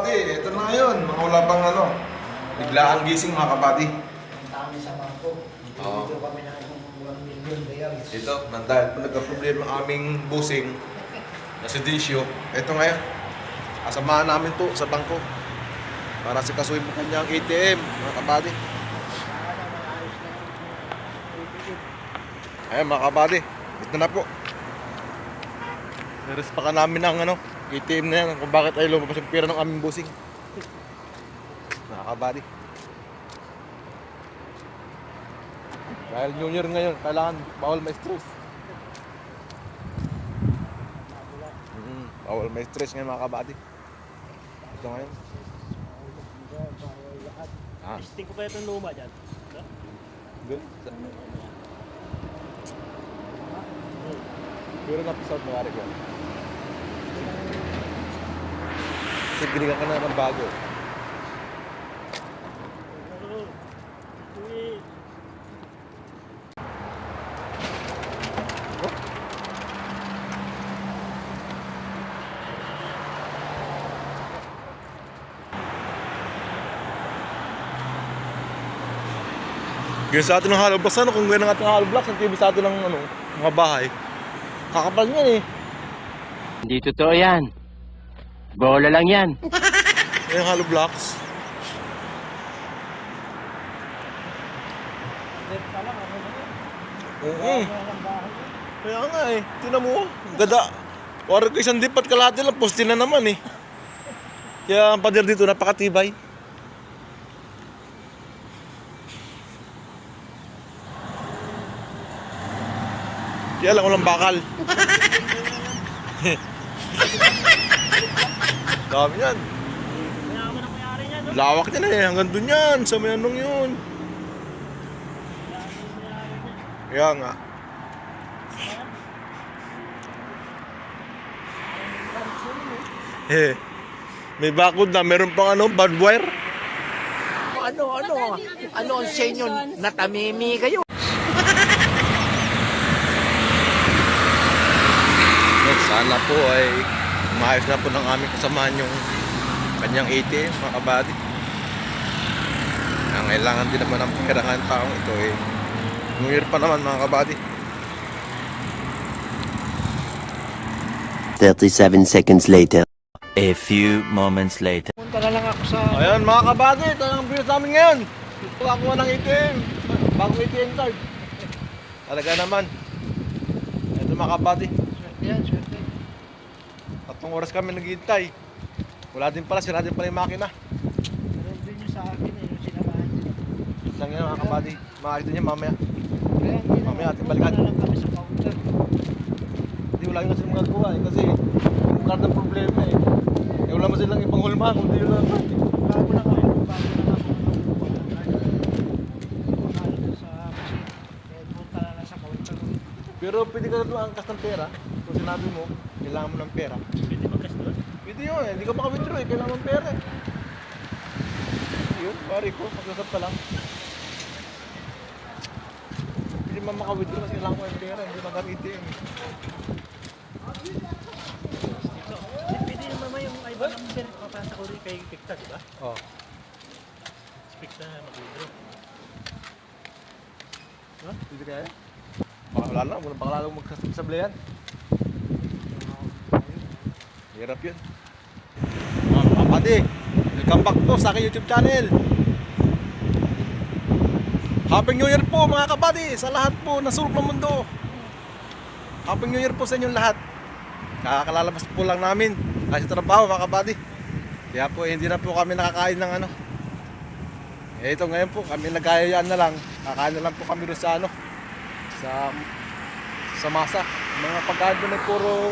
kabady, ito na yun. Mga wala pang ano. Biglaang gising mga kabady. Ang dami sa bangko. Dito kami ng 1 million layers. Ito, dahil po nagka-problema ang aming busing na si Disio. Ito ngayon. Kasamahan namin to sa bangko. Para sikasuhin mo kanyang ATM, mga kabady. Ayan mga kabady, ito na po. Nirespa ka namin ng ano, ATM na yan kung bakit ay lumabas yung pera ng aming busing. Mga kabady. Dahil New Year ngayon, kailangan bawal may stress. Bawal may stress ngayon mga kabady. Ito ngayon. Testing ko pa itong luma dyan. Good. Pero na-episode na gari ko. Kasi binigyan ka na ng bago. Ganyan sa atin ng hollow blocks, ano? Kung ganyan ang ating hollow blocks, ang TV sa atin ng ano, mga bahay. Kakapal niyan eh. Hindi totoo yan. Bola lang yan. Yung hollow blocks. Oo. Kaya nga eh. Tingnan mo. Gada. Warag ko isang dipat kalahati lang. Poste na naman eh. Kaya ang pader dito napakatibay. Kaya lang walang bakal. Dami yan. Mayaman ang mayari niya, no? Lawak yan eh. Hanggang dun yan. Sa may anong yun. Kaya nga. Eh, may bakod na. Meron pang ano, barbed wire. Ano ang senyo? Natamimi kayo. Sana po ay maayos na po ng aming kasamaan yung kanyang ATM, mga kabady. Ang kailangan din naman ng pera ng taong ito eh. New Year pa naman mga kabady. 37 seconds later. A few moments later. Punta na lang ako sa... Ayan mga kabady, ito ang bilis namin ngayon. Kuha ng ATM. Bagong ATM card. Talaga naman. Ito mga kabady. Yan, swerte. 3 oras kami naghihintay. Wala din pala, sila din pala yung makina. Meron din yung sa akin eh, yung sinamahan din. Lang yan mga kabady. Maayos din yan mamaya. Kaya hindi na, Mamaya ating balikan. punta na lang kami sa counter. Hindi wala yung kasi mga gawa eh. Kasi yung card ang problema eh. Eh wala mo silang ibang hulma kung di yun lang. Bago na kami, bago na kami. Sa machine. Kaya punta na lang sa counter. Pero pwede ka na angkas ng pera. Kung sinabi mo, kailangan mo ng pera. Pwede mag-gas doon? Pwede yun eh. Hindi ka maka-withdraw eh. Kailangan mo ng pera eh. Yun, pare ko. Pag-usap pa lang. Hindi man maka-withdraw kasi kailangan mo ng pera. Hindi mag-ATM eh. Pwede naman may yung iba number. Papasa ko rin kay Picta, di ba? Oh. Picta na mag-withdraw. Diba? Pwede kaya? Baka wala na. Muna baka lalong magsasablayan. Hirap yun. Mga kapatid, welcome back po sa aking YouTube channel. Happy New Year po mga kapatid sa lahat po ng sulok ng mundo. Happy New Year po sa inyong lahat. Kakalalabas po lang namin kasi trabaho mga kapatid. Kaya po hindi na po kami nakakain ng ano. Eh ito ngayon po kami nagkayayaan na lang. Kakain na lang po kami doon sa ano. Sa masa. Mga pagkain doon ay puro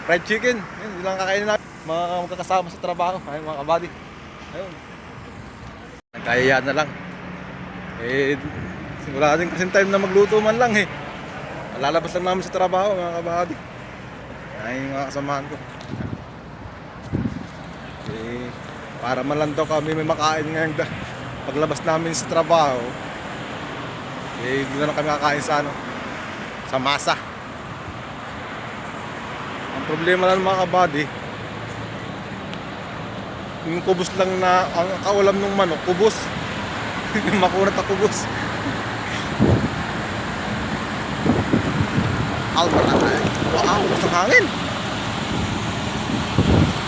fried chicken. Yun, yun lang kakainin namin. Mga magkakasama sa trabaho. Ayun mga kabady. Ayun. Nagkayayaan na lang. Eh, wala din kasing time na magluto man lang eh. Lalabas lang namin sa trabaho mga kabady. Ayun yung mga kasamahan ko. Eh, para man lang daw kami may makain ngayon paglabas namin sa trabaho. Eh, hindi na lang kami kakain sa ano. Sa masa. Ang problema lang mga kabady, Yung kubos lang na ang kaulam ng manok, kubos. Makunat na kubos. Alright. Wow, lasang hangin.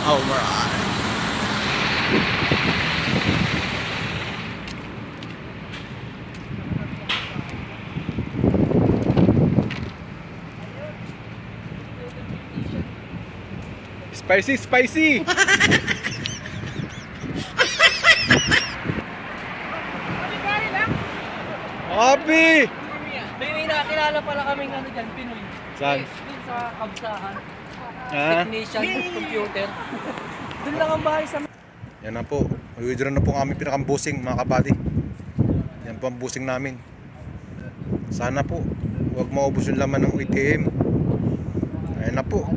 Alright. Spicy, spicy! Abi! May nakilala pala kaming ano dyan, Pinoy. Saan? Din sa Kabsahan. Ah, Technician, computer. Doon lang ang bahay sa... yan na po. Withdraw na po ang aming pinakambusing mga kabady. Yan po ang busing namin. Sana po, huwag maubos yung laman ng ATM. Ayan na po.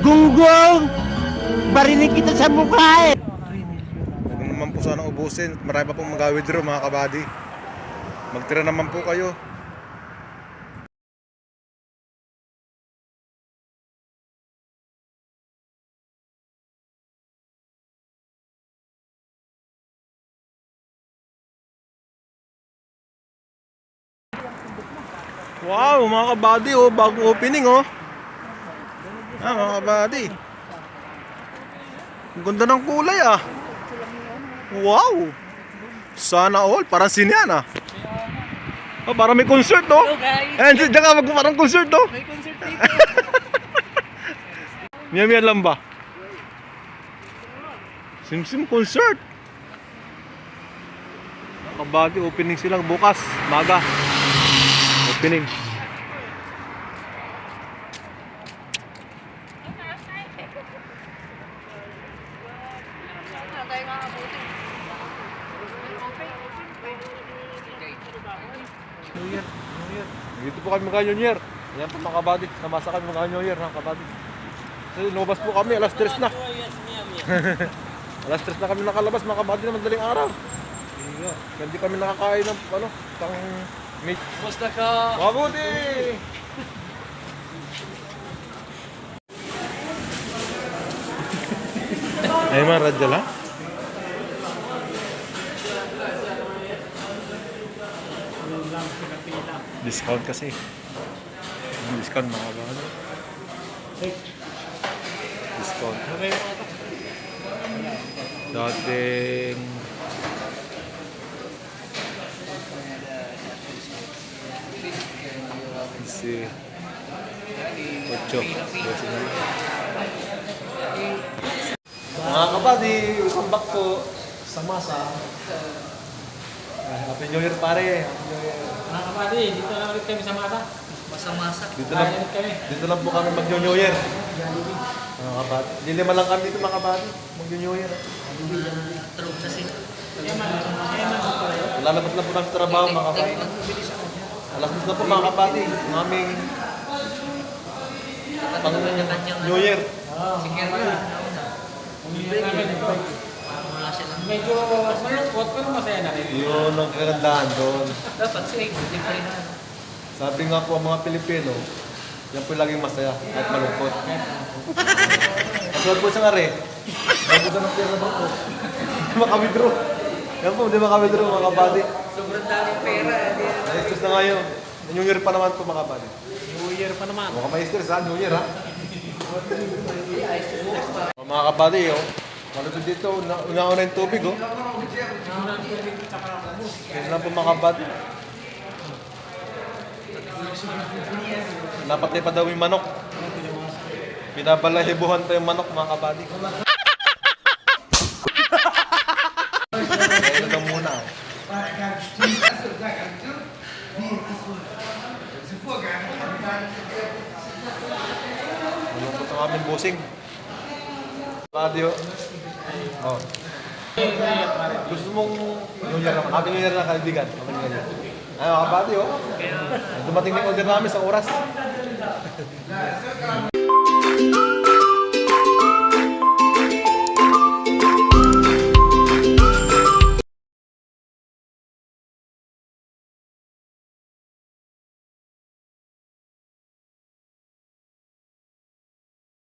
Gunggong! Barinig kita sa mukha eh! Huwag naman po sana ubusin. Marami pa pong mag-withdraw mga kabady. Magtira naman po kayo. Wow, mga kabady oh, bagong opening oh. Mga kabady. Ang ganda ng kulay ah. Wow. Sana all, parang sinyan ah. Oh, parang may concert oh. Hello guys! Eh, diyan ka parang concert oh. May concert dito. Miya lang ba? Sim concert. Mga kabady, opening silang bukas, maga. Opening. New Year. Dito po kami mag-New Year. Yan po mga kabady. Namasa kami mag-New Year mga kabady. Kasi lumabas po kami, alas 3 na. Alas 3 na kami nakalabas mga kabady na madaling araw. Hindi kami nakakain ng ano, isang meat. Basta ka... Mabuti! Ay man, radya lang. Discount kasi. Discount mga kabady. Discount. Dating si 8. Mga kabady, welcome back po sa Masa. Happy New Year pare. Happy New Year. Mga kapatid, dito na ulit kami sa mata. Masa-masa. Dito lang po kami mag-New Year. Mga kabady. Lilima lang kami dito mga kabady. Mag-New Year. Tulog sa sila. Lalabas na po ng trabaho mga kabady. Alas 10 na po mga kabady. Ang aming pang New Year. Sige na. Medyo malungkot pero masaya na rin. Yun ang kagandahan doon. Dapat siya, hindi pa rin na. Sabi nga po ang mga Pilipino, yan po laging masaya at malungkot. At po sa ngari, bago sa ng pera ba po? Hindi makawithdraw. Yan po, hindi makawithdraw mga kabady. Sobrang daming pera. Na-stress na ngayon. New Year pa naman po mga kabady. New Year pa naman. Huwag ka ma-stress ha, New Year ha. Mga kabady oh. Malutod dito, una-una yung tubig oh. Yan lang po mga kabady. Napatay pa daw yung manok. Binabalahibuhan pa yung manok mga kabady. Kaya na muna oh. Malungkot ang aming busing. Radio. Oh. Gusto mong New Year naman. Happy New Year na kaibigan. Happy New Year. Ano, kabady oh. Dumating na yung order namin sa oras.